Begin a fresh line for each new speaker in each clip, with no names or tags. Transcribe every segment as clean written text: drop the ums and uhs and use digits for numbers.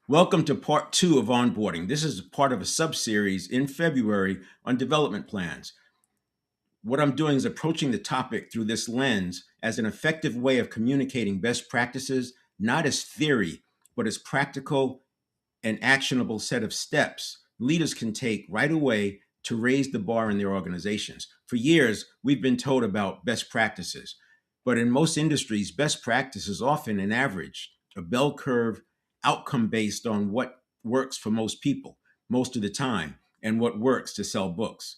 Welcome to part two of onboarding. This is part of a sub-series in February on development plans. What I'm doing is approaching the topic through this lens as an effective way of communicating best practices, not as theory, but as practical and actionable set of steps leaders can take right away to raise the bar in their organizations. For years, we've been told about best practices, but in most industries, best practice is often an average, a bell curve outcome based on what works for most people most of the time and what works to sell books.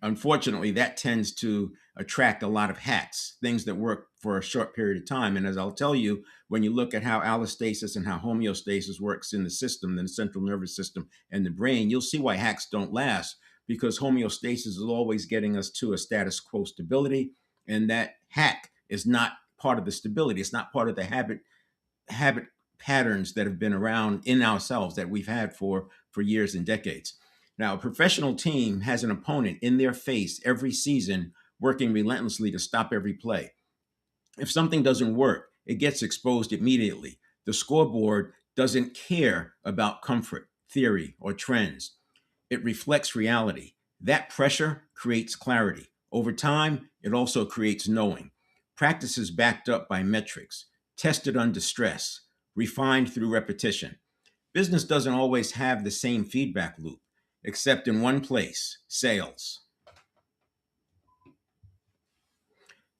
Unfortunately, that tends to attract a lot of hacks, things that work for a short period of time. And as I'll tell you, when you look at how allostasis and how homeostasis works in the system, the central nervous system and the brain, you'll see why hacks don't last, because homeostasis is always getting us to a status quo stability. And that hack is not part of the stability. It's not part of the habit patterns that have been around in ourselves that we've had for years and decades. Now, a professional team has an opponent in their face every season, working relentlessly to stop every play. If something doesn't work, it gets exposed immediately. The scoreboard doesn't care about comfort, theory, or trends. It reflects reality. That pressure creates clarity. Over time, it also creates knowing. Practices backed up by metrics, tested under stress, refined through repetition. Business doesn't always have the same feedback loop, except in one place: sales.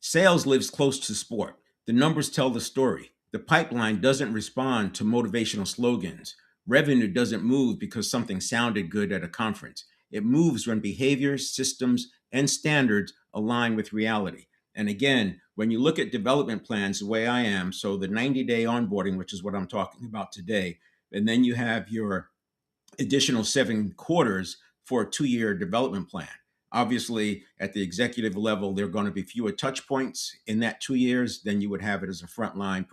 Sales lives close to sport. The numbers tell the story. The pipeline doesn't respond to motivational slogans. Revenue doesn't move because something sounded good at a conference. It moves when behaviors, systems, and standards align with reality. And again, when you look at development plans the way I am, so the 90-day onboarding, which is what I'm talking about today, and then you have your additional 7 quarters for a 2-year development plan. Obviously, at the executive level, there are going to be fewer touch points in that 2 years than you would have it as a frontline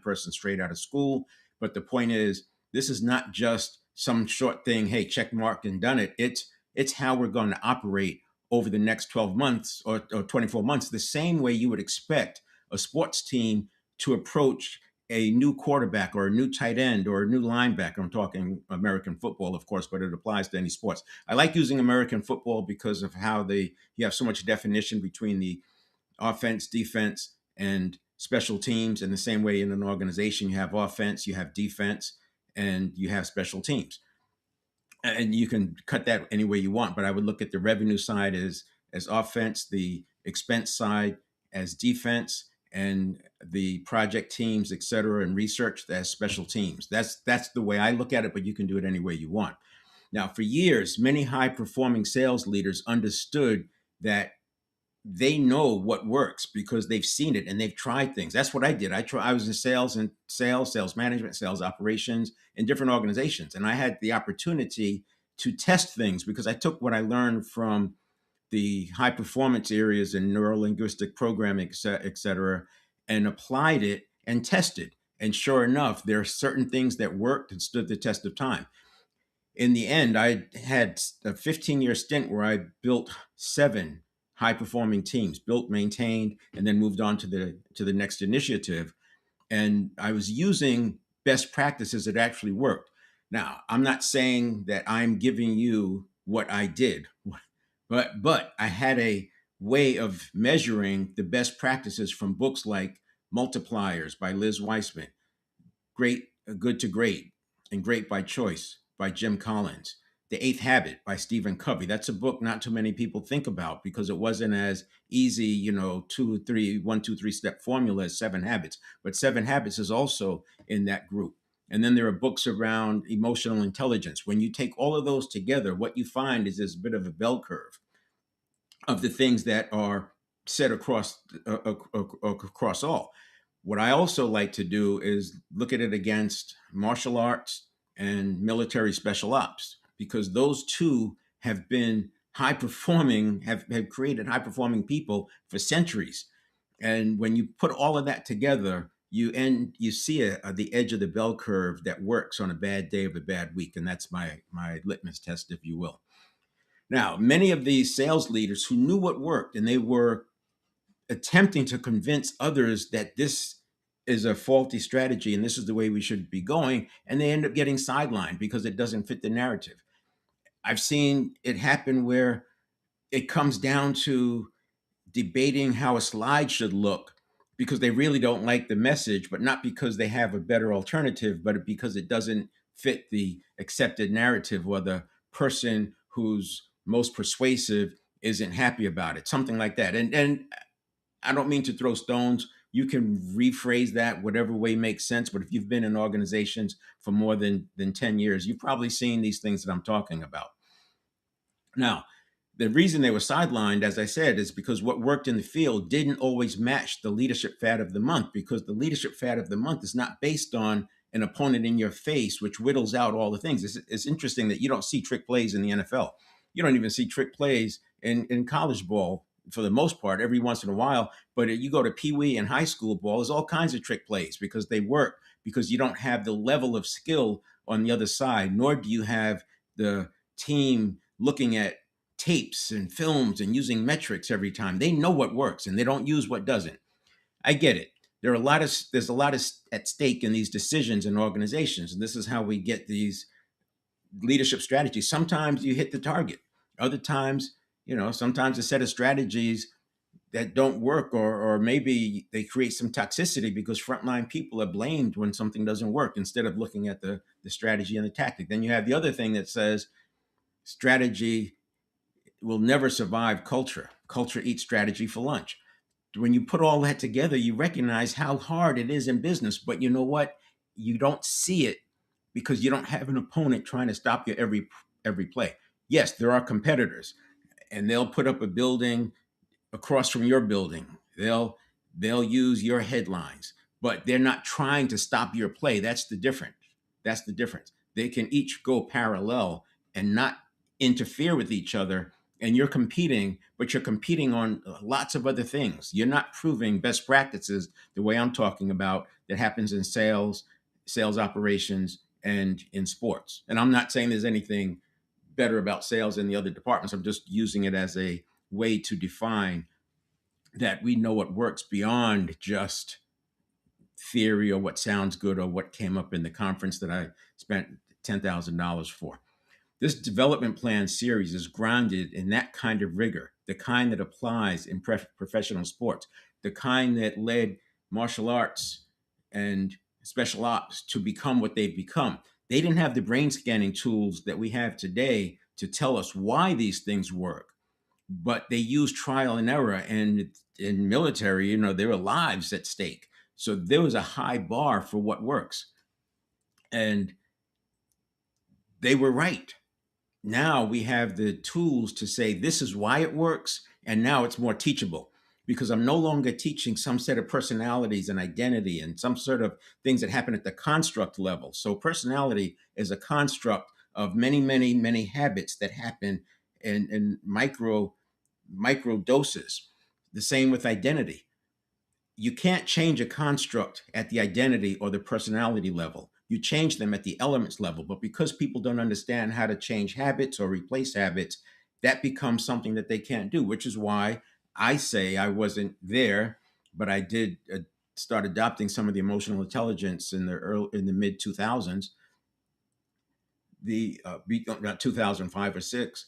person straight out of school. But the point is, this is not just some short thing. Hey, check mark and done it. It's how we're going to operate over the next 12 months or 24 months, the same way you would expect a sports team to approach a new quarterback or a new tight end or a new linebacker. I'm talking American football, of course, but it applies to any sports. I like using American football because of how you have so much definition between the offense, defense, and special teams. In the same way, in an organization, you have offense, you have defense, and you have special teams. And you can cut that any way you want. But I would look at the revenue side as offense, the expense side as defense, and the project teams, et cetera, and research as special teams. That's the way I look at it, but you can do it any way you want. Now, for years, many high performing sales leaders understood that they know what works because they've seen it and they've tried things. That's what I did. I was in sales management, sales operations in different organizations. And I had the opportunity to test things because I took what I learned from the high performance areas in neurolinguistic programming, et cetera, and applied it and tested. And sure enough, there are certain things that worked and stood the test of time. In the end, I had a 15-year stint where I built 7 high performing teams, built, maintained, and then moved on to the next initiative. And I was using best practices that actually worked. Now, I'm not saying that I'm giving you what I did, but I had a way of measuring the best practices from books like Multipliers by Liz Weissman, Great Good to Great, and Great by Choice by Jim Collins. The Eighth Habit by Stephen Covey. That's a book not too many people think about because it wasn't as easy, 1, 2, 3 step formula as Seven Habits. But Seven Habits is also in that group. And then there are books around emotional intelligence. When you take all of those together, what you find is this bit of a bell curve of the things that are set across all. What I also like to do is look at it against martial arts and military special ops, because those two have been high performing, have created high performing people for centuries. And when you put all of that together, you see the edge of the bell curve that works on a bad day of a bad week. And that's my litmus test, if you will. Now, many of these sales leaders who knew what worked and they were attempting to convince others that this is a faulty strategy and this is the way we should be going, and they end up getting sidelined because it doesn't fit the narrative. I've seen it happen where it comes down to debating how a slide should look because they really don't like the message, but not because they have a better alternative, but because it doesn't fit the accepted narrative, or the person who's most persuasive isn't happy about it, something like that. And I don't mean to throw stones. You can rephrase that whatever way makes sense. But if you've been in organizations for more than 10 years, you've probably seen these things that I'm talking about. Now, the reason they were sidelined, as I said, is because what worked in the field didn't always match the leadership fad of the month, because the leadership fad of the month is not based on an opponent in your face, which whittles out all the things. It's interesting that you don't see trick plays in the NFL. You don't even see trick plays in college ball for the most part, every once in a while. But you go to Pee Wee and high school ball, there's all kinds of trick plays because they work, because you don't have the level of skill on the other side, nor do you have the team looking at tapes and films and using metrics every time. They know what works and they don't use what doesn't. I get it. There's a lot of at stake in these decisions in organizations, and this is how we get these leadership strategies. Sometimes you hit the target. Other times, sometimes a set of strategies that don't work, or maybe they create some toxicity because frontline people are blamed when something doesn't work instead of looking at the strategy and the tactic. Then you have the other thing that says strategy will never survive culture. Culture eats strategy for lunch. When you put all that together, you recognize how hard it is in business. But you know what? You don't see it because you don't have an opponent trying to stop you every play. Yes, there are competitors, and they'll put up a building across from your building. They'll use your headlines, but they're not trying to stop your play. That's the difference. That's the difference. They can each go parallel and not interfere with each other. And you're competing, but you're competing on lots of other things. You're not proving best practices the way I'm talking about that happens in sales operations, and in sports. And I'm not saying there's anything better about sales in the other departments. I'm just using it as a way to define that we know what works beyond just theory or what sounds good or what came up in the conference that I spent $10,000 for. This development plan series is grounded in that kind of rigor, the kind that applies in professional sports, the kind that led martial arts and special ops to become what they've become. They didn't have the brain scanning tools that we have today to tell us why these things work, but they use trial and error. And in military, there are lives at stake. So there was a high bar for what works. And they were right. Now we have the tools to say this is why it works, and now it's more teachable because I'm no longer teaching some set of personalities and identity and some sort of things that happen at the construct level. So personality is a construct of many, many, many habits that happen in micro doses. The same with identity. You can't change a construct at the identity or the personality level. You change them at the elements level. But because people don't understand how to change habits or replace habits, that becomes something that they can't do, which is why I say I wasn't there, but I did start adopting some of the emotional intelligence in the mid 2000s, not 2005 or 6,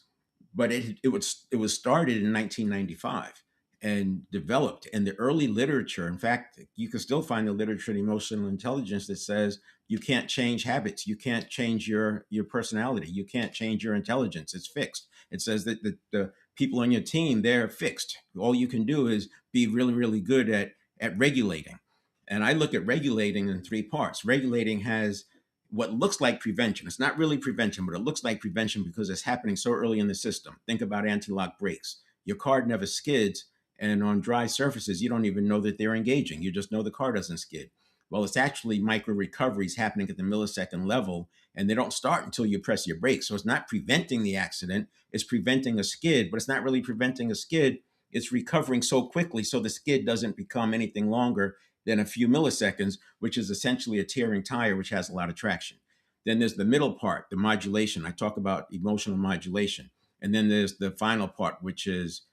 but it was started in 1995 and developed. And the early literature, in fact, you can still find the literature in emotional intelligence that says you can't change habits, you can't change your personality, you can't change your intelligence. It's fixed. It says that the people on your team, they're fixed. All you can do is be really, really good at regulating. And I look at regulating in three parts. Regulating has what looks like prevention. It's not really prevention, but it looks like prevention because it's happening so early in the system. Think about anti-lock brakes. Your car never skids, and on dry surfaces, you don't even know that they're engaging. You just know the car doesn't skid. Well, it's actually micro recoveries happening at the millisecond level, and they don't start until you press your brakes. So it's not preventing the accident, it's preventing a skid, but it's not really preventing a skid. It's recovering so quickly so the skid doesn't become anything longer than a few milliseconds, which is essentially a tearing tire, which has a lot of traction. Then there's the middle part, the modulation. I talk about emotional modulation. And then there's the final part, which is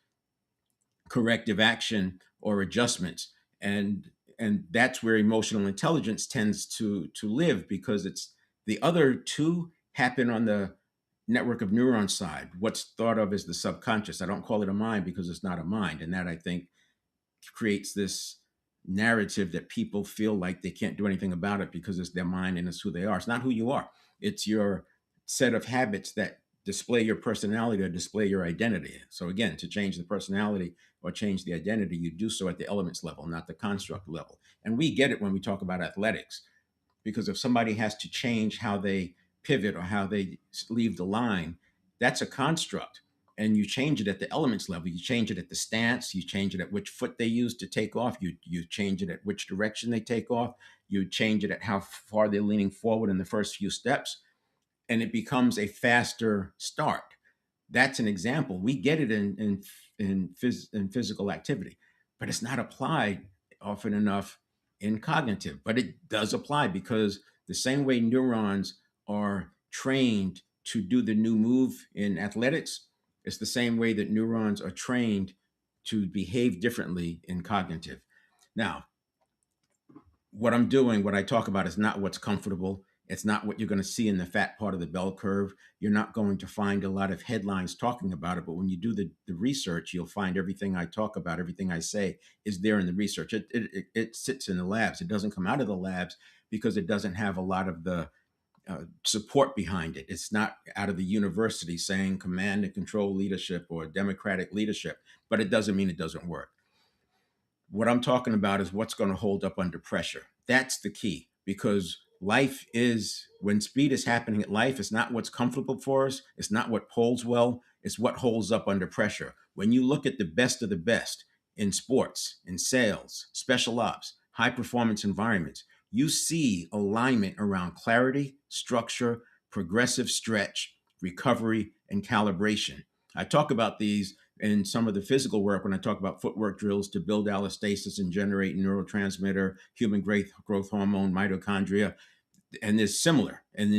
corrective action or adjustments. And And that's where emotional intelligence tends to live, because it's the other two happen on the network of neurons side, what's thought of as the subconscious. I don't call it a mind because it's not a mind, and that, I think, creates this narrative that people feel like they can't do anything about it because it's their mind and it's who they are. It's not who you are. It's your set of habits that display your personality or display your identity. So again, to change the personality or change the identity, you do so at the elements level, not the construct level. And we get it when we talk about athletics, because if somebody has to change how they pivot or how they leave the line, that's a construct. And you change it at the elements level. You change it at the stance. You change it at which foot they use to take off. You change it at which direction they take off. You change it at how far they're leaning forward in the first few steps, and it becomes a faster start. That's an example. We get it in physical activity, but it's not applied often enough in cognitive. But it does apply, because the same way neurons are trained to do the new move in athletics, it's the same way that neurons are trained to behave differently in cognitive. Now, what I'm doing, what I talk about, is not what's comfortable. It's not what you're going to see in the fat part of the bell curve. You're not going to find a lot of headlines talking about it. But when you do the research, you'll find everything I talk about, everything I say is there in the research. It sits in the labs. It doesn't come out of the labs because it doesn't have a lot of the support behind it. It's not out of the university saying command and control leadership or democratic leadership, but it doesn't mean it doesn't work. What I'm talking about is what's going to hold up under pressure. That's the key, because life is, when speed is happening at life, it's not what's comfortable for us. It's not what polls well. It's what holds up under pressure. When you look at the best of the best in sports, in sales, special ops, high performance environments, you see alignment around clarity, structure, progressive stretch, recovery, and calibration. I talk about these in some of the physical work when I talk about footwork drills to build allostasis and generate neurotransmitter, human growth hormone, mitochondria, and it's similar. And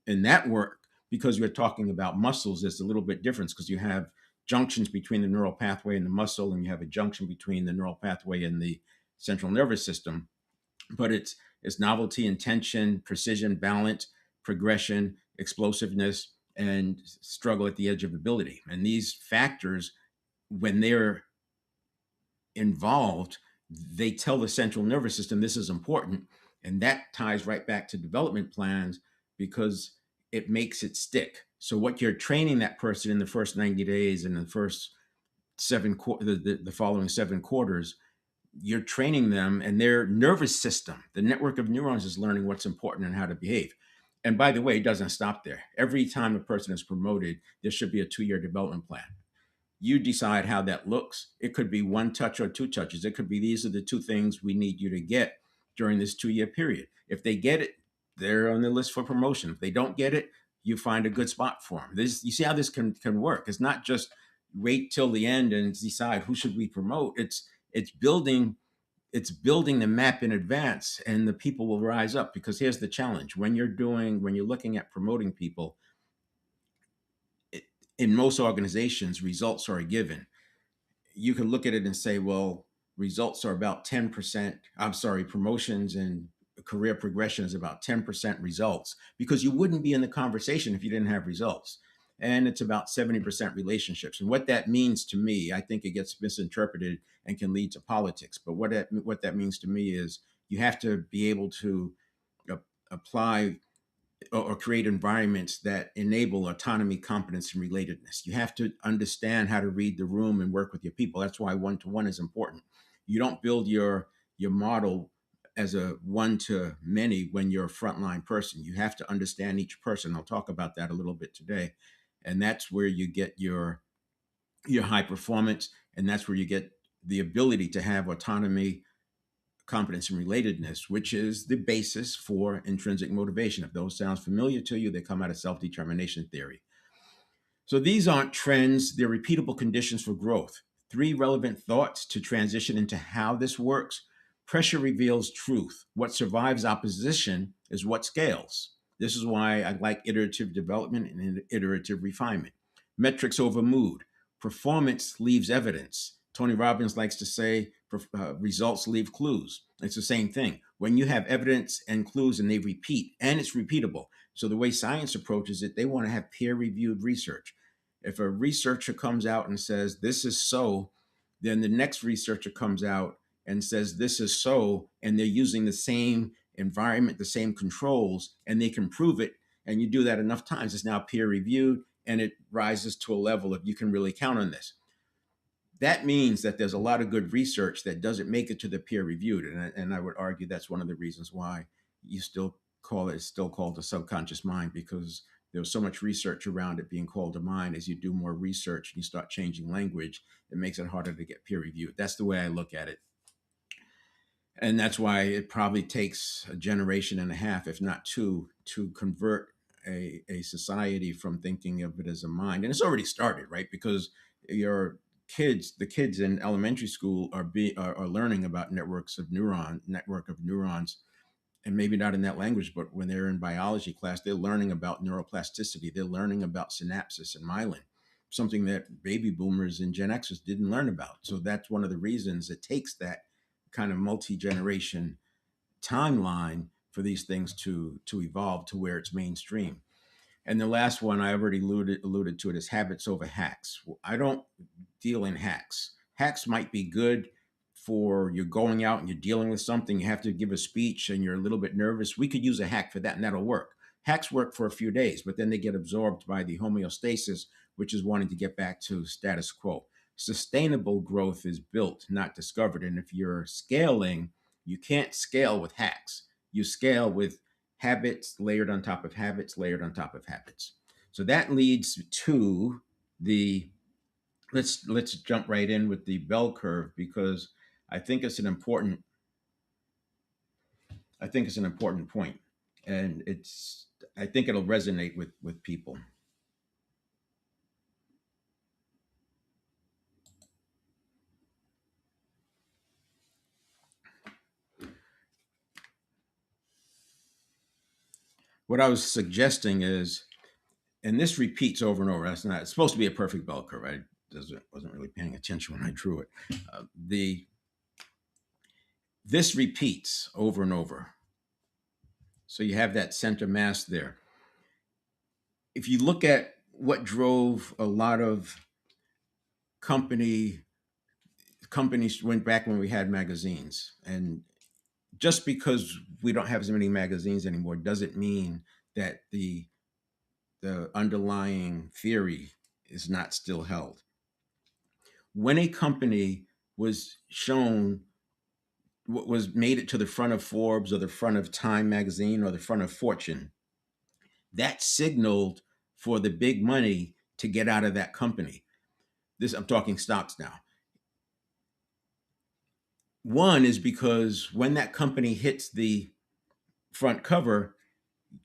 in that work, because we're talking about muscles, there's a little bit difference, because you have junctions between the neural pathway and the muscle, and you have a junction between the neural pathway and the central nervous system. But it's novelty, intention, precision, balance, progression, explosiveness, and struggle at the edge of ability. And these factors, when they're involved, they tell the central nervous system this is important. And that ties right back to development plans, because it makes it stick. So what you're training that person in the first 90 days and the first the following 7 quarters, you're training them, and their nervous system, the network of neurons, is learning what's important and how to behave. And by the way, it doesn't stop there. Every time a person is promoted, there should be a 2-year development plan. You decide how that looks. It could be 1 touch or 2 touches. It could be, these are the 2 things we need you to get during this 2-year period. If they get it, they're on the list for promotion. If they don't get it, you find a good spot for them. You see how this can work. It's not just wait till the end and decide who should we promote. It's building the map in advance, and the people will rise up. Because here's the challenge: when you're looking at promoting people, in most organizations, results are a given. You can look at it and say, well, results are about 10%. I'm sorry, promotions and career progression is about 10% results, because you wouldn't be in the conversation if you didn't have results. And it's about 70% relationships. And what that means to me, I think it gets misinterpreted and can lead to politics. But what that means to me is you have to be able to apply or create environments that enable autonomy, competence, and relatedness. You have to understand how to read the room and work with your people. That's why one-to-one is important. You don't build your model as a one-to-many when you're a frontline person. You have to understand each person. I'll talk about that a little bit today. And that's where you get your high performance, and that's where you get the ability to have autonomy, competence, and relatedness, which is the basis for intrinsic motivation. If those sounds familiar to you, they come out of self-determination theory. So these aren't trends, they're repeatable conditions for growth. 3 relevant thoughts to transition into how this works. Pressure reveals truth. What survives opposition is what scales. This is why I like iterative development and iterative refinement. Metrics over mood. Performance leaves evidence. Tony Robbins likes to say, results leave clues. It's the same thing. When you have evidence and clues and they repeat, and it's repeatable. So the way science approaches it, they want to have peer-reviewed research. If a researcher comes out and says this is so, then the next researcher comes out and says this is so, and they're using the same environment, the same controls, and they can prove it. And you do that enough times, it's now peer reviewed, and it rises to a level of you can really count on this. That means that there's a lot of good research that doesn't make it to the peer reviewed, and I would argue that's one of the reasons why you still call it, it's still called the subconscious mind, because there's so much research around it being called a mind. As you do more research and you start changing language, it makes it harder to get peer reviewed. That's the way I look at it. And that's why it probably takes a generation and a half, if not two, to convert a society from thinking of it as a mind. And it's already started, right? Because your the kids in elementary school are learning about network of neurons, and maybe not in that language, but when they're in biology class, they're learning about neuroplasticity. They're learning about synapses and myelin, something that baby boomers and Gen Xers didn't learn about. So that's one of the reasons it takes that kind of multi-generation timeline for these things to evolve to where it's mainstream. And the last one I already alluded to it is habits over hacks. I don't deal in hacks. Hacks might be good for you're going out and you're dealing with something, you have to give a speech and you're a little bit nervous. We could use a hack for that and that'll work. Hacks work for a few days, but then they get absorbed by the homeostasis, which is wanting to get back to status quo. Sustainable growth is built, not discovered. And if you're scaling, you can't scale with hacks. You scale with habits layered on top of habits, layered on top of habits. So that leads to the let's jump right in with the bell curve, because I think it's an important point, and I think it'll resonate with people. What I was suggesting is, and this repeats over and over. That's not. It's supposed to be a perfect bell curve. I wasn't really paying attention when I drew it. The This repeats over and over. So you have that center mass there. If you look at what drove a lot of company companies went back when we had magazines, and just because we don't have as many magazines anymore doesn't mean that the underlying theory is not still held. When a company was shown what was made it to the front of Forbes or the front of Time magazine or the front of Fortune, that signaled for the big money to get out of that company. This, I'm talking stocks now. One is because when that company hits the front cover,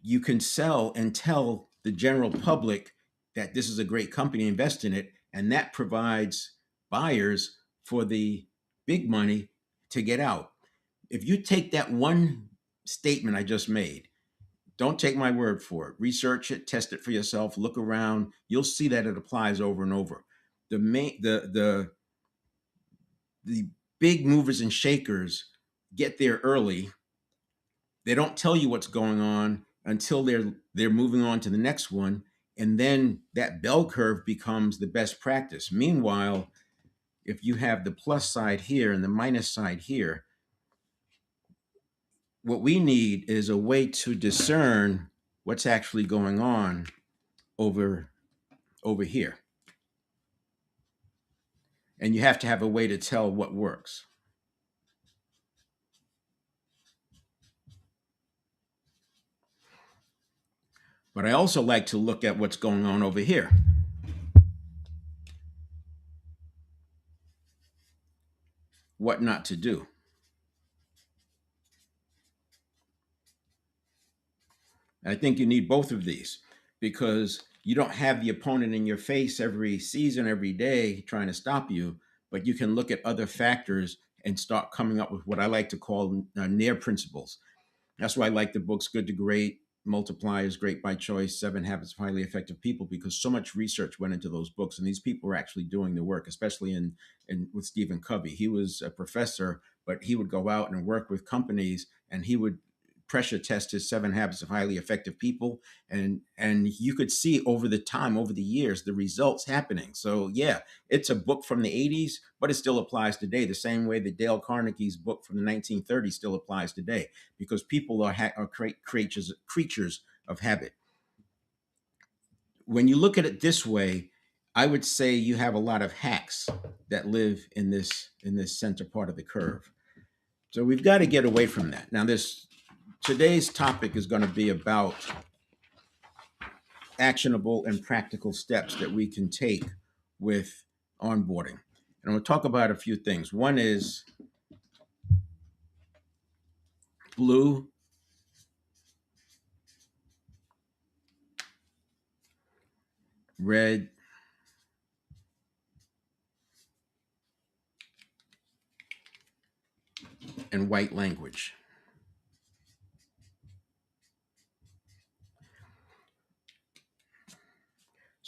you can sell and tell the general public that this is a great company, invest in it, and that provides buyers for the big money to get out. If you take that one statement I just made, don't take my word for it, research it, test it for yourself, look around, you'll see that it applies over and over. The big movers and shakers get there early. They don't tell you what's going on until they're moving on to the next one, and then that bell curve becomes the best practice. Meanwhile, if you have the plus side here and the minus side here, what we need is a way to discern what's actually going on over here. And you have to have a way to tell what works. But I also like to look at what's going on over here. What not to do. I think you need both of these, because you don't have the opponent in your face every season, every day trying to stop you, but you can look at other factors and start coming up with what I like to call near principles. That's why I like the books Good to Great, Multipliers, Great by Choice, Seven Habits of Highly Effective People, because so much research went into those books, and these people were actually doing the work, especially in with Stephen Covey. He was a professor, but he would go out and work with companies, and he would pressure test his Seven Habits of Highly Effective People, and you could see over the time, over the years, the results happening. So yeah, it's a book from the 80s, but it still applies today, the same way that Dale Carnegie's book from the 1930s still applies today, because people are creatures of habit. When you look at it this way, I would say you have a lot of hacks that live in this center part of the curve. So we've got to get away from that. Now, this today's topic is going to be about actionable and practical steps that we can take with onboarding. And we'll talk about a few things. One is blue, red, and white language.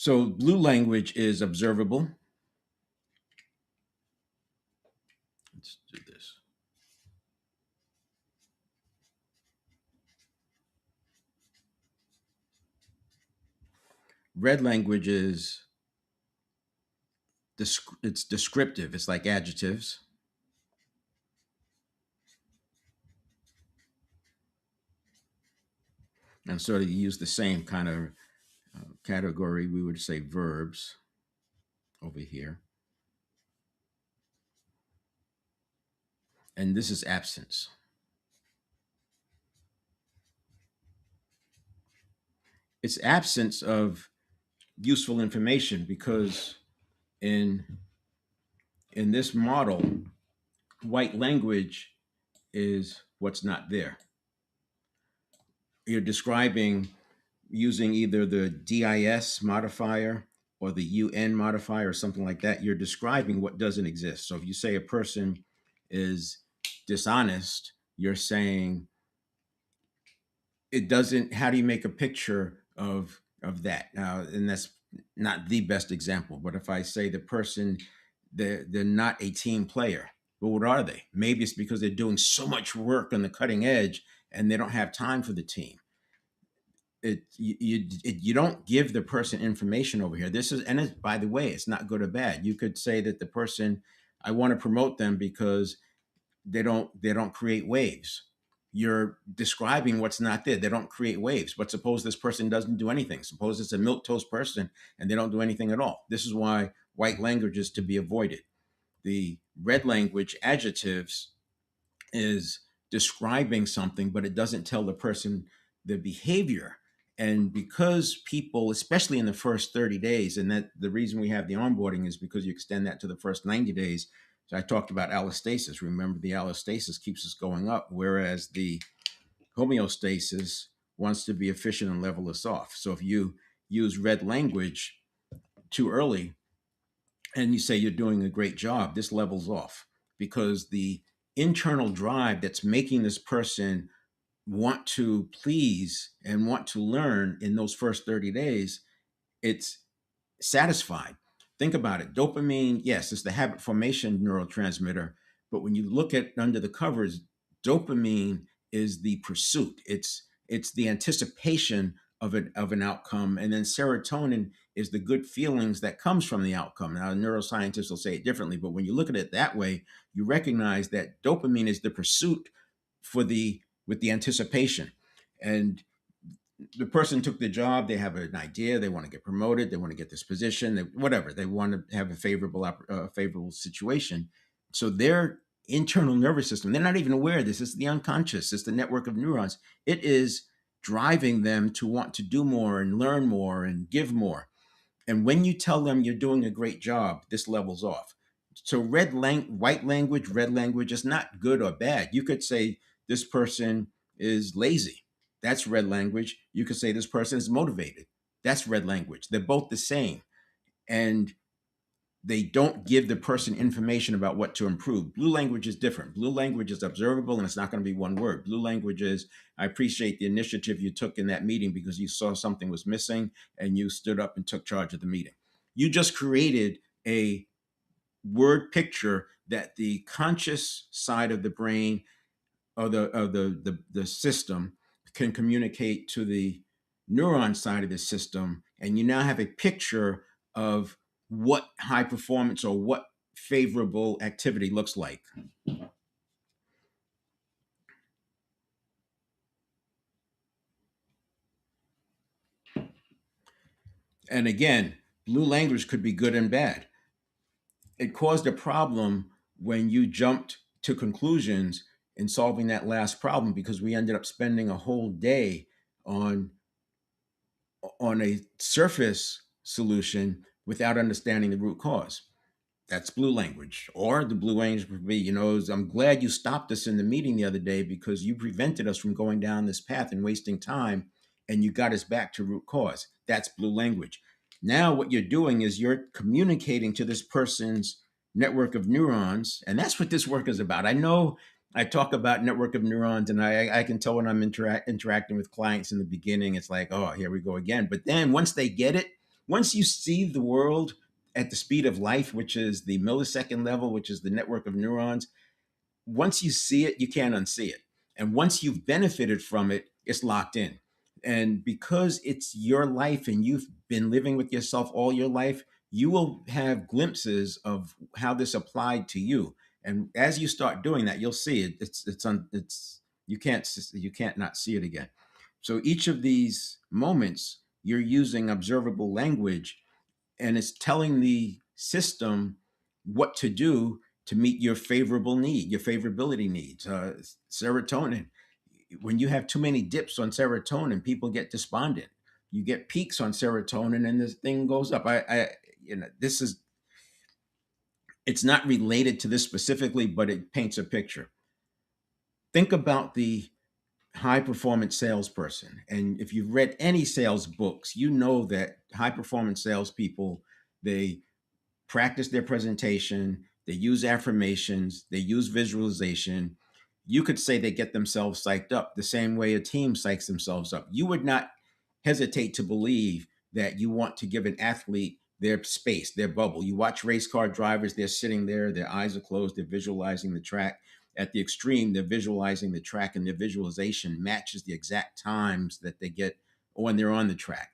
So blue language is observable. Let's do this. Red language is it's descriptive. It's like adjectives. And sort of use the same kind of category. We would say verbs over here. And this is absence. It's absence of useful information, because in in this model, white language is what's not there. You're describing using either the DIS modifier or the UN modifier or something like that. You're describing what doesn't exist. So if you say a person is dishonest, you're saying it doesn't. How do you make a picture of that? Now, and that's not the best example, but if I say the person, they're not a team player, well, what are they? Maybe it's because they're doing so much work on the cutting edge and they don't have time for the team. You don't give the person information over here. This is, and it's, by the way, it's not good or bad. You could say that the person, I want to promote them because they don't create waves. You're describing what's not there. They don't create waves. But suppose this person doesn't do anything. Suppose it's a milk toast person and they don't do anything at all. This is why white language is to be avoided. The red language adjectives is describing something, but it doesn't tell the person the behavior. And because people, especially in the first 30 days, and that the reason we have the onboarding is because you extend that to the first 90 days. So I talked about allostasis. Remember, the allostasis keeps us going up, whereas the homeostasis wants to be efficient and level us off. So if you use red language too early and you say you're doing a great job, this levels off, because the internal drive that's making this person want to please and want to learn in those first 30 days, it's satisfied. Think about it. Dopamine, yes, it's the habit formation neurotransmitter, but when you look at under the covers, dopamine is the pursuit. It's the anticipation of an outcome, and then serotonin is the good feelings that comes from the outcome. Now, neuroscientists will say it differently, but when you look at it that way, you recognize that dopamine is the pursuit for the with the anticipation. And the person took the job, they have an idea, they want to get promoted, they want to get this position, whatever, they want to have a favorable situation. So their internal nervous system, they're not even aware of this. It's the unconscious, it's the network of neurons. It is driving them to want to do more and learn more and give more. And when you tell them you're doing a great job, this levels off. So white language, red language is not good or bad. You could say this person is lazy. That's red language. You could say this person is motivated. That's red language. They're both the same. And they don't give the person information about what to improve. Blue language is different. Blue language is observable and it's not going to be one word. Blue language is, I appreciate the initiative you took in that meeting because you saw something was missing and you stood up and took charge of the meeting. You just created a word picture that the conscious side of the brain or the system can communicate to the neuron side of the system, and you now have a picture of what high performance or what favorable activity looks like. And again, blue language could be good and bad. It caused a problem when you jumped to conclusions in solving that last problem because we ended up spending a whole day on a surface solution without understanding the root cause. That's blue language. Or the blue language would be, I'm glad you stopped us in the meeting the other day because you prevented us from going down this path and wasting time and you got us back to root cause. That's blue language. Now, what you're doing is you're communicating to this person's network of neurons. And that's what this work is about. I know I talk about network of neurons, and I can tell when I'm interacting with clients in the beginning, it's like, oh, here we go again. But then once they get it, once you see the world at the speed of light, which is the millisecond level, which is the network of neurons, once you see it, you can't unsee it. And once you've benefited from it, it's locked in. And because it's your life and you've been living with yourself all your life, you will have glimpses of how this applied to you. And as you start doing that, you'll see it. It's you can't not see it again. So each of these moments, you're using observable language and it's telling the system what to do to meet your favorable need, your favorability needs. Serotonin. When you have too many dips on serotonin, people get despondent. You get peaks on serotonin, and this thing goes up. This is it's not related to this specifically, but it paints a picture. Think about the high performance salesperson, and if you've read any sales books, you know that high performance salespeople they practice their presentation, they use affirmations, they use visualization. You could say they get themselves psyched up the same way a team psychs themselves up. You would not hesitate to believe that you want to give an athlete their space, their bubble. You watch race car drivers, they're sitting there, their eyes are closed, they're visualizing the track. At the extreme, they're visualizing the track, and their visualization matches the exact times that they get when they're on the track.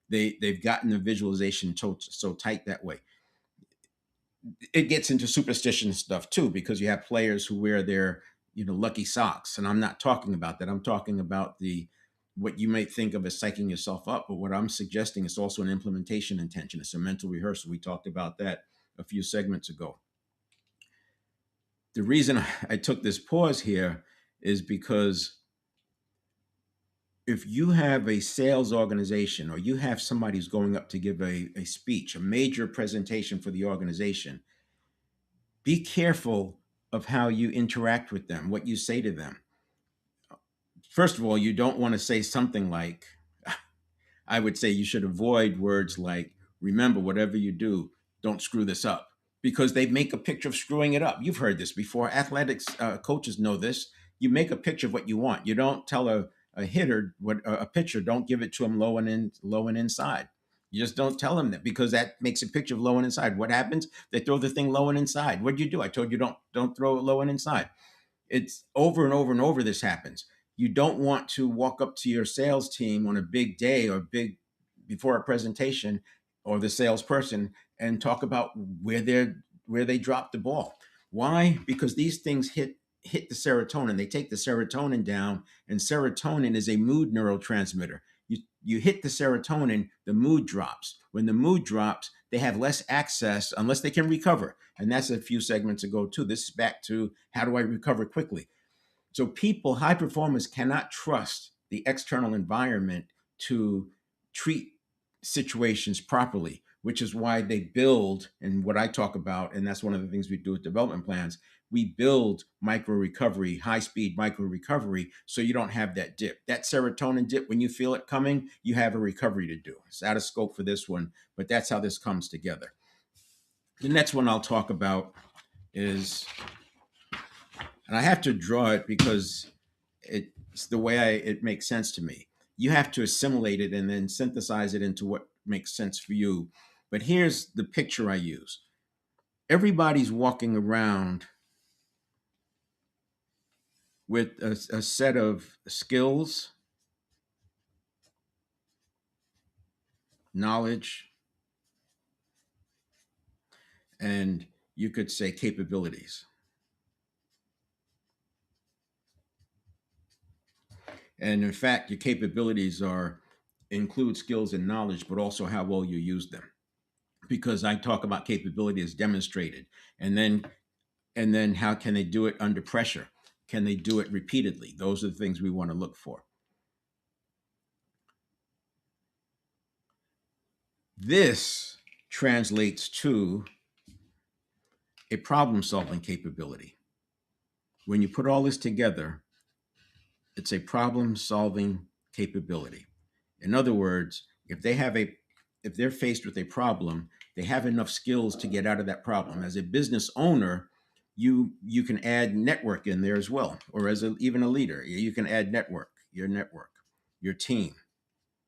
They've gotten the visualization so tight that way. It gets into superstition stuff too because you have players who wear their lucky socks, and I'm not talking about that. I'm talking about the what you might think of as psyching yourself up, but what I'm suggesting is also an implementation intention. It's a mental rehearsal. We talked about that a few segments ago. The reason I took this pause here is because if you have a sales organization or you have somebody who's going up to give a speech, a major presentation for the organization, be careful of how you interact with them, what you say to them. First of all, you don't want to say something like, I would say you should avoid words like, remember, whatever you do, don't screw this up, because they make a picture of screwing it up. You've heard this before. Athletics coaches know this. You make a picture of what you want. You don't tell a hitter, what a pitcher, don't give it to him low and inside. You just don't tell him that because that makes a picture of low and inside. What happens? They throw the thing low and inside. What'd you do? I told you don't throw it low and inside. It's over and over and over this happens. You don't want to walk up to your sales team on a big day or big before a presentation or the salesperson and talk about where they dropped the ball. Why? Because these things hit the serotonin. They take the serotonin down, and serotonin is a mood neurotransmitter. You hit the serotonin, the mood drops. When the mood drops, they have less access unless they can recover. And that's a few segments ago too. This is back to how do I recover quickly? So people, high performers, cannot trust the external environment to treat situations properly, which is why they build, and what I talk about, and that's one of the things we do with development plans, we build micro recovery, high speed micro recovery, so you don't have that dip. That serotonin dip, when you feel it coming, you have a recovery to do. It's out of scope for this one, but that's how this comes together. The next one I'll talk about is, and I have to draw it because it's the way it makes sense to me. You have to assimilate it and then synthesize it into what makes sense for you. But here's the picture I use. Everybody's walking around with a set of skills, knowledge, and you could say capabilities. And in fact, your capabilities are include skills and knowledge, but also how well you use them. Because I talk about capability as demonstrated, and then how can they do it under pressure? Can they do it repeatedly? Those are the things we want to look for. This translates to a problem solving capability. When you put all this together, it's a problem solving capability. In other words, if they're faced with a problem, they have enough skills to get out of that problem. As a business owner, you can add network in there as well, or even a leader, you can add network, your team,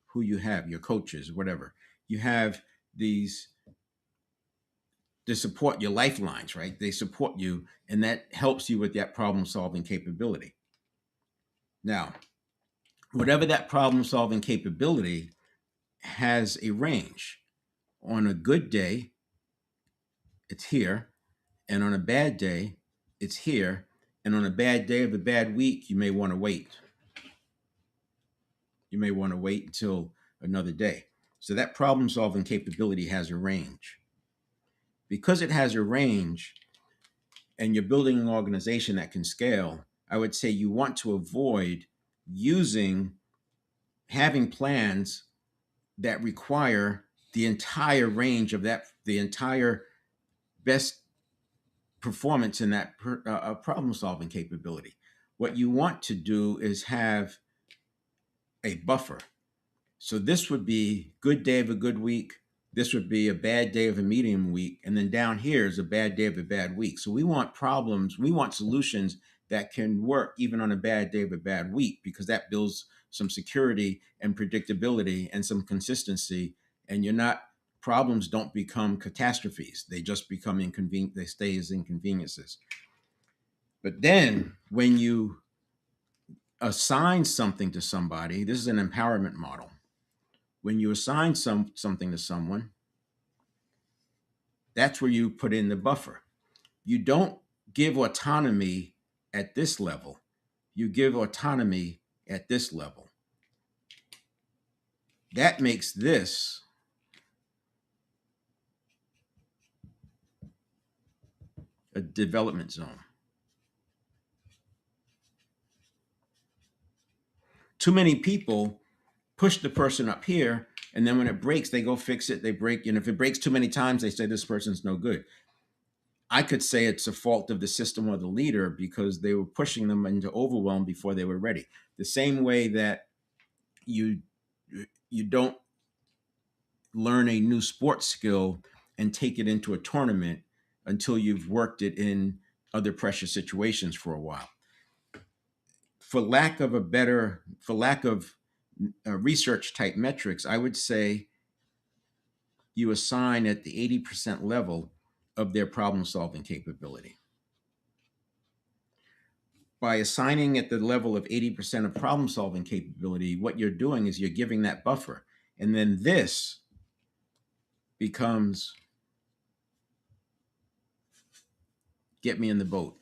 who you have, your coaches, whatever. You have these to support your lifelines, right? They support you, and that helps you with that problem solving capability. Now, whatever that problem solving capability has a range. On a good day, it's here, and on a bad day, it's here, and on a bad day of a bad week, you may want to wait. You may want to wait until another day. So that problem solving capability has a range. Because it has a range and you're building an organization that can scale, I would say you want to avoid having plans that require the entire range of the entire best performance in that problem solving capability. What you want to do is have a buffer. So this would be good day of a good week. This would be a bad day of a medium week. And then down here is a bad day of a bad week. So we want solutions that can work even on a bad day of a bad week, because that builds some security and predictability and some consistency. And problems don't become catastrophes. They just become inconvenient. They stay as inconveniences. But then when you assign something to somebody, this is an empowerment model. When you assign something to someone, that's where you put in the buffer. You don't give autonomy at this level. You give autonomy at this level. That makes this a development zone. Too many people push the person up here, and then when it breaks, they go fix it. They break, and if it breaks too many times, they say this person's no good. I could say it's a fault of the system or the leader because they were pushing them into overwhelm before they were ready. The same way that you don't learn a new sports skill and take it into a tournament until you've worked it in other pressure situations for a while. For lack of research type metrics, I would say you assign at the 80% level of their problem solving capability. By assigning at the level of 80% of problem solving capability, what you're doing is you're giving that buffer. And then this becomes get me in the boat.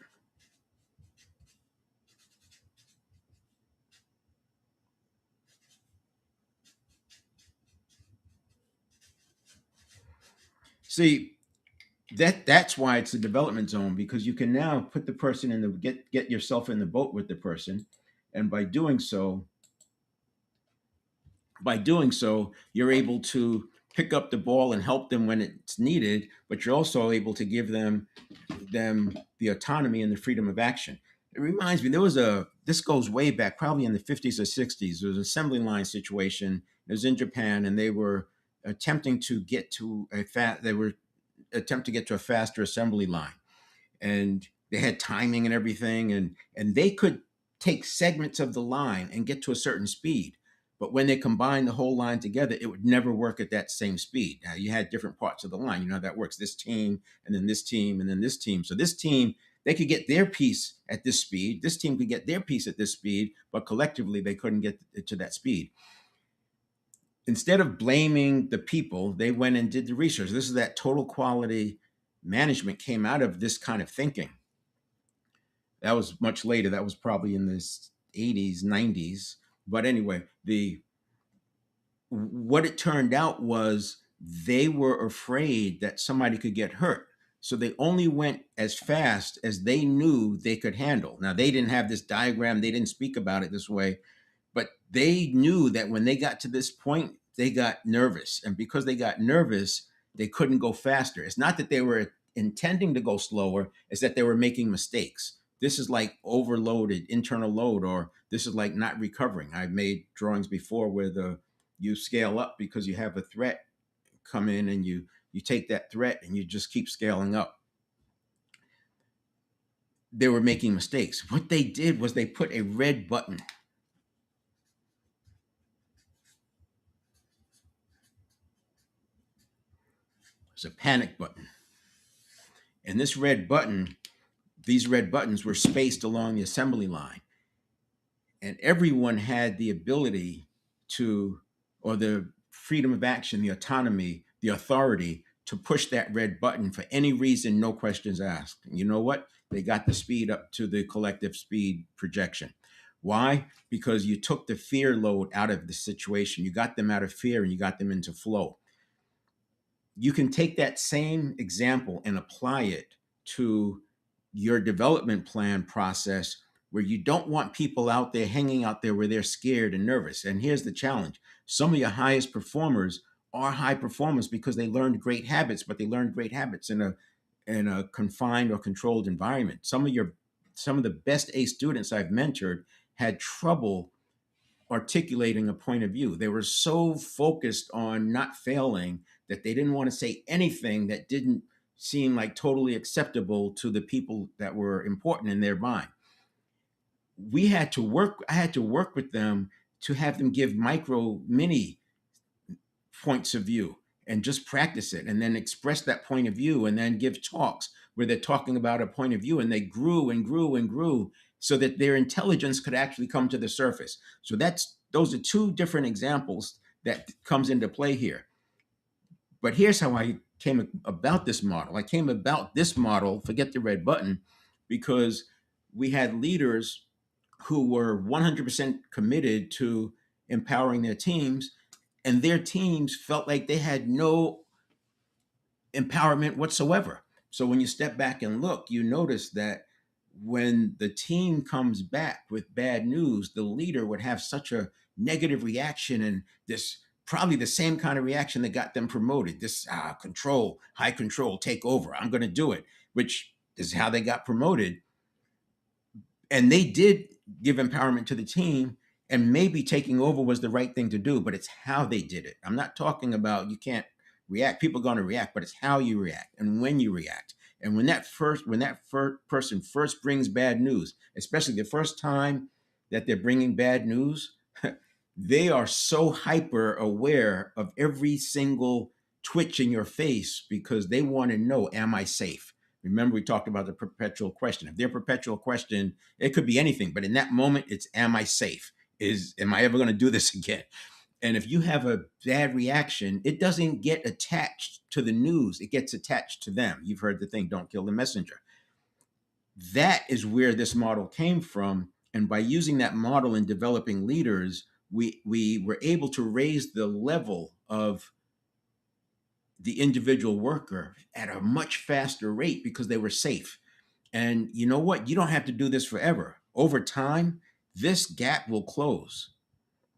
See, that's why it's a development zone, because you can now put the person in the get yourself in the boat with the person, and by doing so you're able to pick up the ball and help them when it's needed, but you're also able to give them the autonomy and the freedom of action. It reminds me, this goes way back, probably in the 50s or 60s. There was an assembly line situation. It was in Japan, and they were attempting to get to they were attempt to get to a faster assembly line, and they had timing and everything, and they could take segments of the line and get to a certain speed. But when they combined the whole line together, it would never work at that same speed. Now you had different parts of the line. You know how that works. This team, and then this team, and then this team. So this team, they could get their piece at this speed. This team could get their piece at this speed, but collectively they couldn't get it to that speed. Instead of blaming the people, they went and did the research. This is that total quality management came out of this kind of thinking. That was much later. That was probably in the 80s, 90s. But anyway, the what it turned out was they were afraid that somebody could get hurt. So they only went as fast as they knew they could handle. Now, they didn't have this diagram, they didn't speak about it this way, but they knew that when they got to this point, they got nervous. And because they got nervous, they couldn't go faster. It's not that they were intending to go slower, it's that they were making mistakes. This is like overloaded internal load, or this is like not recovering. I've made drawings before where you scale up because you have a threat come in, and you take that threat and you just keep scaling up. They were making mistakes. What they did was they put a red button. It's a panic button. And this red button, these red buttons were spaced along the assembly line. And everyone had the ability to, or the freedom of action, the autonomy, the authority to push that red button for any reason, no questions asked. And you know what? They got the speed up to the collective speed projection. Why? Because you took the fear load out of the situation. You got them out of fear and you got them into flow. You can take that same example and apply it to your development plan process, where you don't want people out there hanging out there where they're scared and nervous. And here's the challenge. Some of your highest performers are high performers because they learned great habits, but they learned great habits in a confined or controlled environment. Some of the best A students I've mentored had trouble articulating a point of view. They were so focused on not failing that they didn't want to say anything that didn't seem like totally acceptable to the people that were important in their mind. I had to work with them to have them give mini points of view and just practice it, and then express that point of view, and then give talks where they're talking about a point of view, and they grew and grew and grew so that their intelligence could actually come to the surface. So those are two different examples that comes into play here. But here's how I came about this model. I came about this model, forget the red button, because we had leaders who were 100% committed to empowering their teams, and their teams felt like they had no empowerment whatsoever. So when you step back and look, you notice that when the team comes back with bad news, the leader would have such a negative reaction, and this probably the same kind of reaction that got them promoted. This control, high control, take over. I'm going to do it, which is how they got promoted. And they did give empowerment to the team, and maybe taking over was the right thing to do, but it's how they did it. I'm not talking about you can't react. People are going to react, but it's how you react and when you react. And when that person first brings bad news, especially the first time that they're bringing bad news, they are so hyper aware of every single twitch in your face because they want to know, am I safe? Remember, we talked about the perpetual question. If their perpetual question, it could be anything, but in that moment, it's, am I safe? Am I ever going to do this again? And if you have a bad reaction, it doesn't get attached to the news. It gets attached to them. You've heard the thing, don't kill the messenger. That is where this model came from. And by using that model in developing leaders, we were able to raise the level of the individual worker at a much faster rate because they were safe. And you know what? You don't have to do this forever. Over time, this gap will close,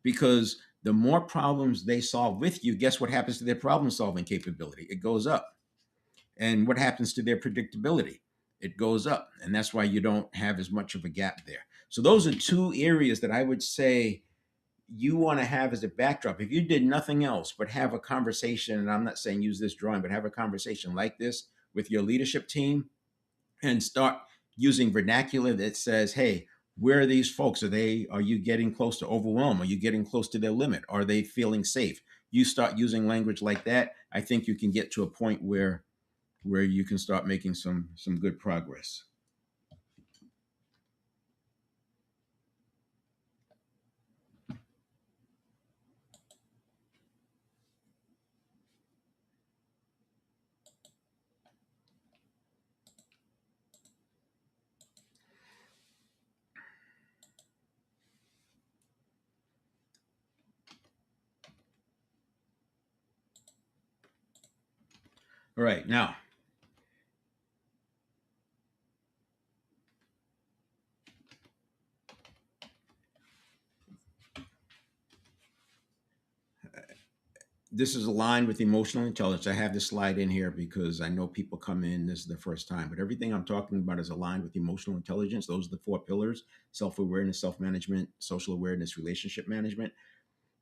because the more problems they solve with you, guess what happens to their problem solving capability? It goes up. And what happens to their predictability? It goes up. And that's why you don't have as much of a gap there. So those are two areas that I would say you want to have as a backdrop, if you did nothing else but have a conversation, and I'm not saying use this drawing, but have a conversation like this with your leadership team, and start using vernacular that says, hey, where are these folks? Are you getting close to overwhelm? Are you getting close to their limit? Are they feeling safe? You start using language like that, I think you can get to a point where you can start making some good progress. All right, now this is aligned with emotional intelligence. I have this slide in here because I know people come in, this is the first time, but everything I'm talking about is aligned with emotional intelligence. Those are the four pillars: self awareness, self management, social awareness, relationship management.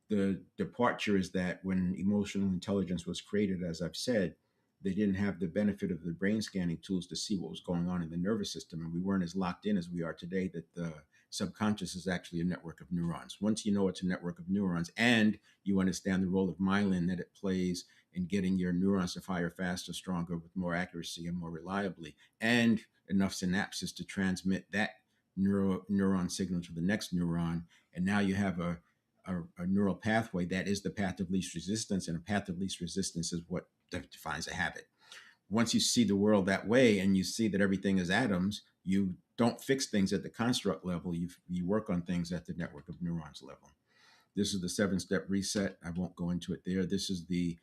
The departure is that when emotional intelligence was created, as I've said, they didn't have the benefit of the brain scanning tools to see what was going on in the nervous system. And we weren't as locked in as we are today, that the subconscious is actually a network of neurons. Once you know it's a network of neurons and you understand the role of myelin that it plays in getting your neurons to fire faster, stronger, with more accuracy and more reliably, and enough synapses to transmit that neuron signal to the next neuron. And now you have a neural pathway that is the path of least resistance, and a path of least resistance is what defines a habit. Once you see the world that way and you see that everything is atoms, you don't fix things at the construct level. You work on things at the network of neurons level. This is the 7-step reset. I won't go into it there. This is the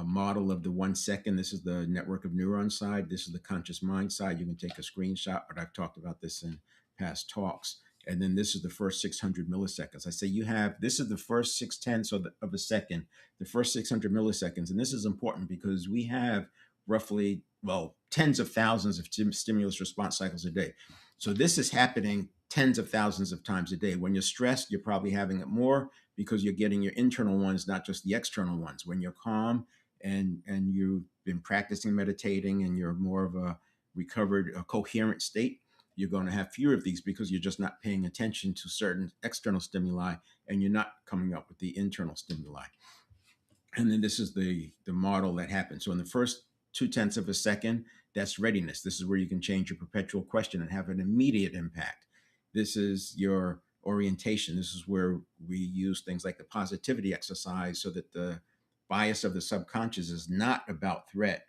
model of the 1 second. This is the network of neurons side. This is the conscious mind side. You can take a screenshot, but I've talked about this in past talks. And then this is the first 600 milliseconds. I say you have, this is the first 6/10 of a second, the first 600 milliseconds. And this is important because we have roughly, well, tens of thousands of stimulus response cycles a day. So this is happening tens of thousands of times a day. When you're stressed, you're probably having it more because you're getting your internal ones, not just the external ones. When you're calm and you've been practicing meditating and you're more of a recovered, a coherent state, you're going to have fewer of these because you're just not paying attention to certain external stimuli and you're not coming up with the internal stimuli. And then this is the model that happens. So in the first 2/10 of a second, that's readiness. This is where you can change your perpetual question and have an immediate impact. This is your orientation. This is where we use things like the positivity exercise so that the bias of the subconscious is not about threat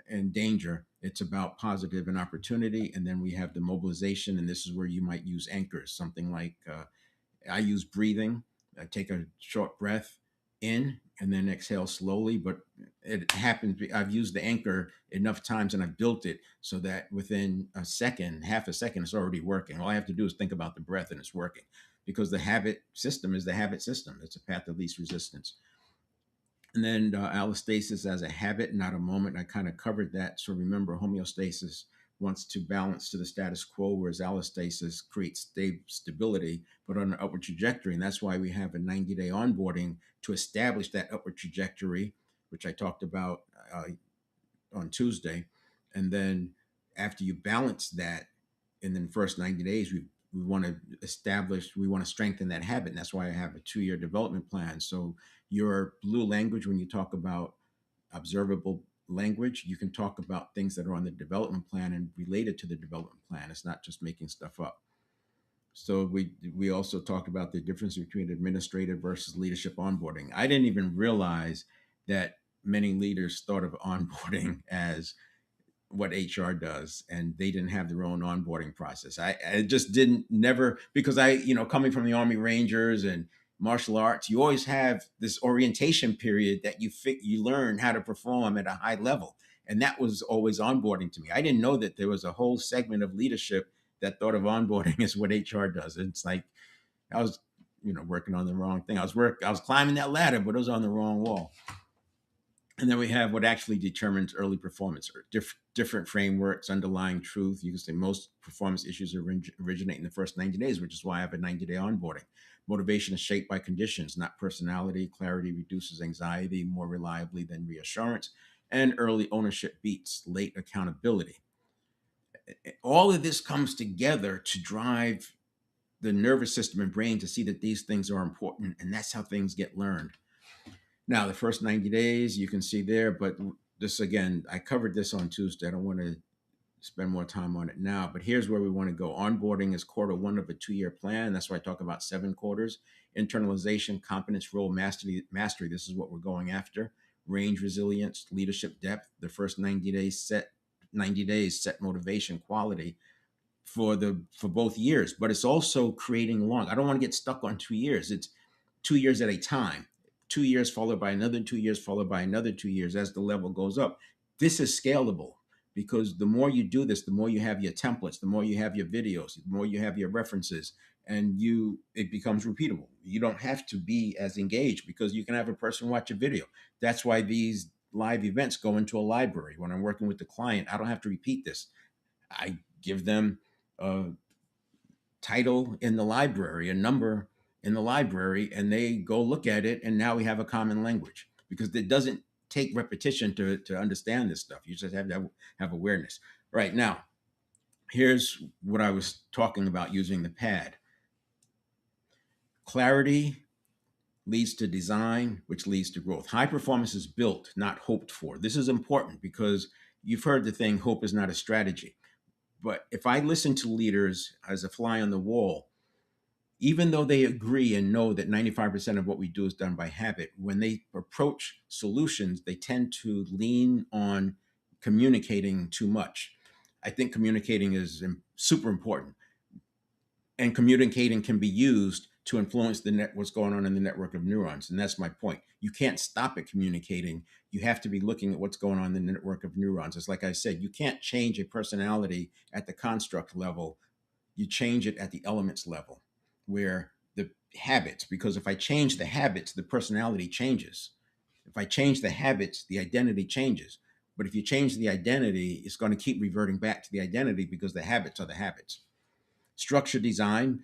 and danger. It's about positive and opportunity. And then we have the mobilization. And this is where you might use anchors, something like I use breathing. I take a short breath in and then exhale slowly. But it happens, I've used the anchor enough times and I've built it so that within a second, half a second, it's already working. All I have to do is think about the breath and it's working, because the habit system is the habit system. It's a path of least resistance. And then allostasis as a habit, not a moment. I kind of covered that. So remember, homeostasis wants to balance to the status quo, whereas allostasis creates stability, but on an upward trajectory. And that's why we have a 90-day onboarding to establish that upward trajectory, which I talked about on Tuesday. And then after you balance that in the first 90 days, we want to establish, we want to strengthen that habit. And that's why I have a 2-year development plan. So your blue language, when you talk about observable language, you can talk about things that are on the development plan and related to the development plan. It's not just making stuff up. So we also talked about the difference between administrative versus leadership onboarding. I didn't even realize that many leaders thought of onboarding as what HR does, and they didn't have their own onboarding process. I just didn't, never, because coming from the Army Rangers and martial arts, you always have this orientation period that you learn how to perform at a high level. And that was always onboarding to me. I didn't know that there was a whole segment of leadership that thought of onboarding as what HR does. It's like I was, working on the wrong thing. I was climbing that ladder, but it was on the wrong wall. And then we have what actually determines early performance, or different frameworks, underlying truth. You can say most performance issues originate in the first 90 days, which is why I have a 90-day onboarding. Motivation is shaped by conditions, not personality. Clarity reduces anxiety more reliably than reassurance. And early ownership beats late accountability. All of this comes together to drive the nervous system and brain to see that these things are important. And that's how things get learned. Now, the first 90 days, you can see there, but this again, I covered this on Tuesday. I don't want to spend more time on it now, but here's where we want to go. Onboarding is quarter one of a 2-year plan. That's why I talk about 7 quarters. Internalization, competence, role, mastery. This is what we're going after. Range, resilience, leadership, depth. The first 90 days set motivation, quality for both years. But it's also creating long. I don't want to get stuck on 2 years. It's 2 years at a time. 2 years followed by another 2 years, followed by another 2 years as the level goes up. This is scalable because the more you do this, the more you have your templates, the more you have your videos, the more you have your references, and it becomes repeatable. You don't have to be as engaged because you can have a person watch a video. That's why these live events go into a library. When I'm working with the client, I don't have to repeat this. I give them a title in the library, a number in the library, and they go look at it, and now we have a common language because it doesn't take repetition to understand this stuff. You just have to have awareness. Right now, here's what I was talking about using the pad. Clarity leads to design, which leads to growth. High performance is built, not hoped for. This is important because you've heard the thing, hope is not a strategy. But if I listen to leaders as a fly on the wall, even though they agree and know that 95% of what we do is done by habit, when they approach solutions, they tend to lean on communicating too much. I think communicating is super important, and communicating can be used to influence what's going on in the network of neurons. And that's my point. You can't stop at communicating. You have to be looking at what's going on in the network of neurons. It's like I said, you can't change a personality at the construct level. You change it at the elements level, where the habits, because if I change the habits, the personality changes. If I change the habits, the identity changes. But if you change the identity, it's going to keep reverting back to the identity because the habits are the habits. Structure design,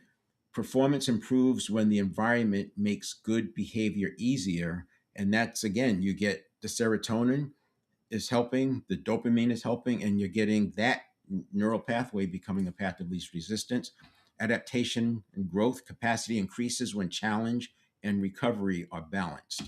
performance improves when the environment makes good behavior easier. And that's, again, you get the serotonin is helping, the dopamine is helping, and you're getting that neural pathway becoming a path of least resistance. Adaptation and growth capacity increases when challenge and recovery are balanced.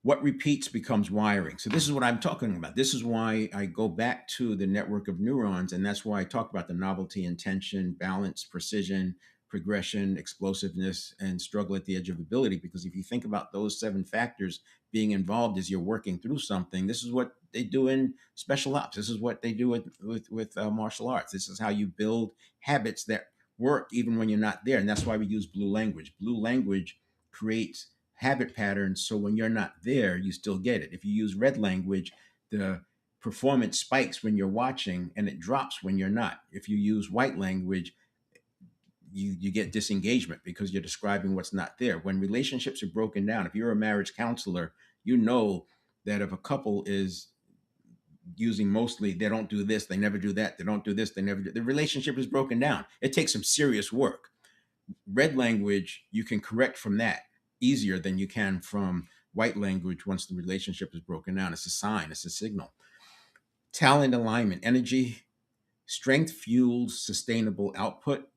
What repeats becomes wiring. So this is what I'm talking about. This is why I go back to the network of neurons, and that's why I talk about the novelty, intention, balance, precision, progression, explosiveness, and struggle at the edge of ability. Because if you think about those 7 factors being involved as you're working through something, this is what they do in special ops. This is what they do with martial arts. This is how you build habits that work even when you're not there. And that's why we use blue language. Blue language creates habit patterns, so when you're not there, you still get it. If you use red language, the performance spikes when you're watching and it drops when you're not. If you use white language, you get disengagement because you're describing what's not there. When relationships are broken down, if you're a marriage counselor, you know that if a couple is using mostly they don't do this, they never do that, they don't do this, they never do, the relationship is broken down. It takes some serious work. Red language, you can correct from that easier than you can from white language once the relationship is broken down. It's a sign, it's a signal. Talent alignment, energy, strength fuels sustainable output.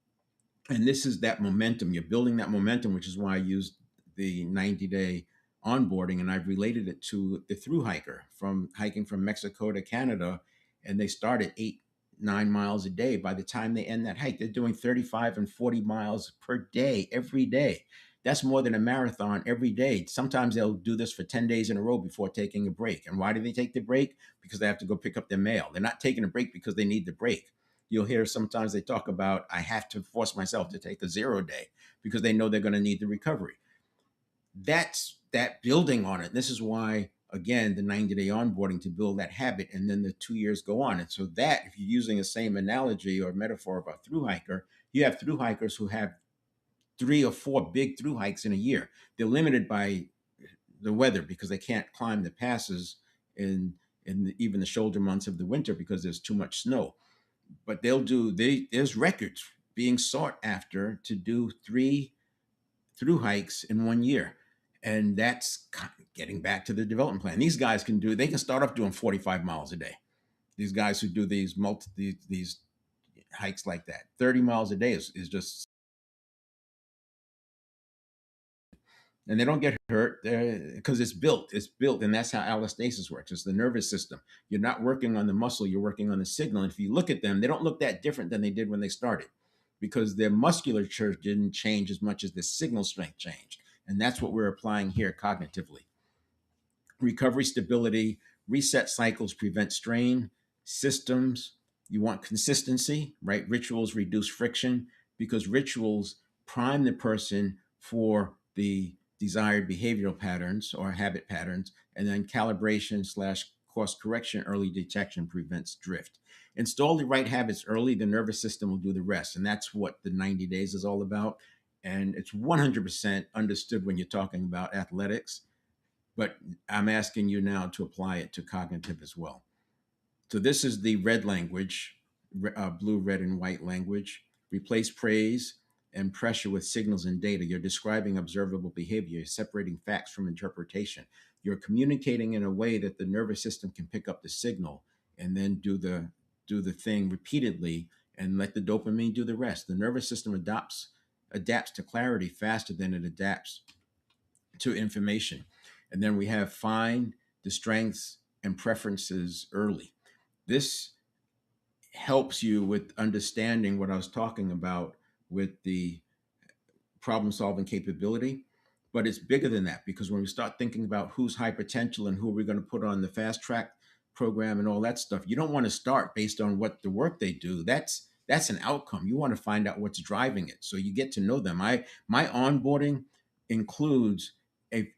And this is that momentum. You're building that momentum, which is why I used the 90-day onboarding, and I've related it to the through hiker from hiking from Mexico to Canada, and they start at 8-9 miles a day. By the time they end that hike, they're doing 35 and 40 miles per day, every day. That's more than a marathon every day. Sometimes they'll do this for 10 days in a row before taking a break. And why do they take the break? Because they have to go pick up their mail. They're not taking a break because they need the break. You'll hear sometimes they talk about, I have to force myself to take a 0 day because they know they're going to need the recovery. That's that building on it. This is why, again, the 90-day onboarding to build that habit, and then the 2 years go on. And so that, if you're using the same analogy or metaphor of a through hiker, you have through hikers who have 3 or 4 big through hikes in a year. They're limited by the weather because they can't climb the passes in even the shoulder months of the winter because there's too much snow. But there's records being sought after to do 3 through hikes in 1 year. And that's getting back to the development plan. These guys they can start off doing 45 miles a day. These guys who do these hikes like that, 30 miles a day is just, and they don't get hurt because it's built, and that's how allostasis works. It's the nervous system. You're not working on the muscle, you're working on the signal. And if you look at them, they don't look that different than they did when they started, because their musculature didn't change as much as the signal strength changed. And that's what we're applying here cognitively. Recovery stability, reset cycles prevent strain, systems. You want consistency, right? Rituals reduce friction, because rituals prime the person for the desired behavioral patterns or habit patterns. And then calibration slash course correction, early detection prevents drift. Install the right habits early, the nervous system will do the rest. And that's what the 90 days is all about. And it's 100% understood when you're talking about athletics, but I'm asking you now to apply it to cognitive as well. So this is the red language, blue, red, and white language. Replace praise and pressure with signals and data. You're describing observable behavior, you're separating facts from interpretation. You're communicating in a way that the nervous system can pick up the signal and then do the thing repeatedly and let the dopamine do the rest. The nervous system adapts to clarity faster than it adapts to information. And then we have find the strengths and preferences early. This helps you with understanding what I was talking about with the problem solving capability. But it's bigger than that, because when we start thinking about who's high potential and who we're going to put on the fast track program and all that stuff, you don't want to start based on what the work they do. That's an outcome. You want to find out what's driving it, so you get to know them. My onboarding includes a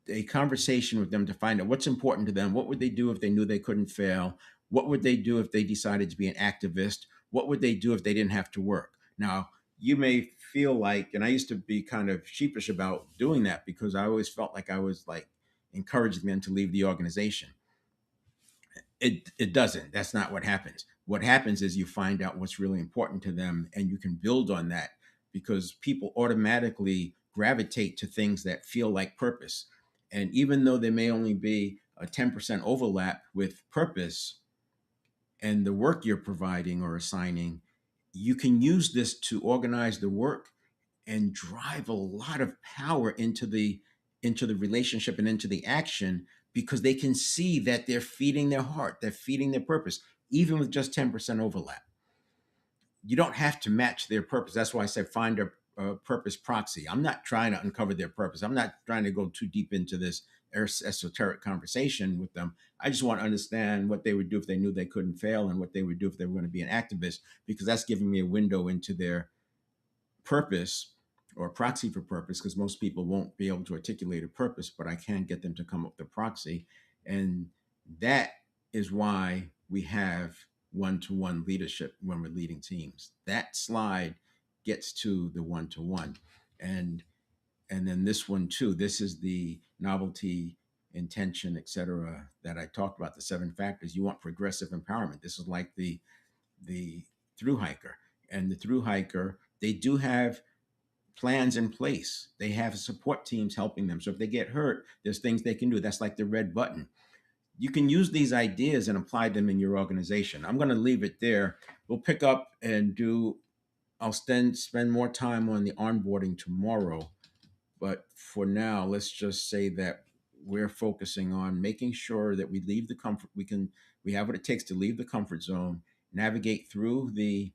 a conversation with them to find out what's important to them. What would they do if they knew they couldn't fail? What would they do if they decided to be an activist? What would they do if they didn't have to work? Now, you may feel like, and I used to be kind of sheepish about doing that, because I always felt like I was like encouraging them to leave the organization. It doesn't. That's not what happens. What happens is you find out what's really important to them, and you can build on that, because people automatically gravitate to things that feel like purpose. And even though there may only be a 10% overlap with purpose and the work you're providing or assigning, you can use this to organize the work and drive a lot of power into the relationship and into the action, because they can see that they're feeding their heart, they're feeding their purpose, even with just 10% overlap. You don't have to match their purpose. That's why I said find a purpose proxy. I'm not trying to uncover their purpose. I'm not trying to go too deep into this esoteric conversation with them. I just want to understand what they would do if they knew they couldn't fail, and what they would do if they were going to be an activist, because that's giving me a window into their purpose, or proxy for purpose, because most people won't be able to articulate a purpose, but I can get them to come up with a proxy. And that is why we have one-to-one leadership when we're leading teams. That slide gets to the one-to-one. And then this one too, this is the novelty, intention, etc., that I talked about, the 7 factors. You want progressive empowerment. This is like the through hiker. And the through hiker, they do have plans in place. They have support teams helping them. So if they get hurt, there's things they can do. That's like the red button. You can use these ideas and apply them in your organization. I'm going to leave it there. We'll pick up and I'll spend more time on the onboarding tomorrow. But for now, let's just say that we're focusing on making sure that we leave the comfort. We have what it takes to leave the comfort zone, navigate through the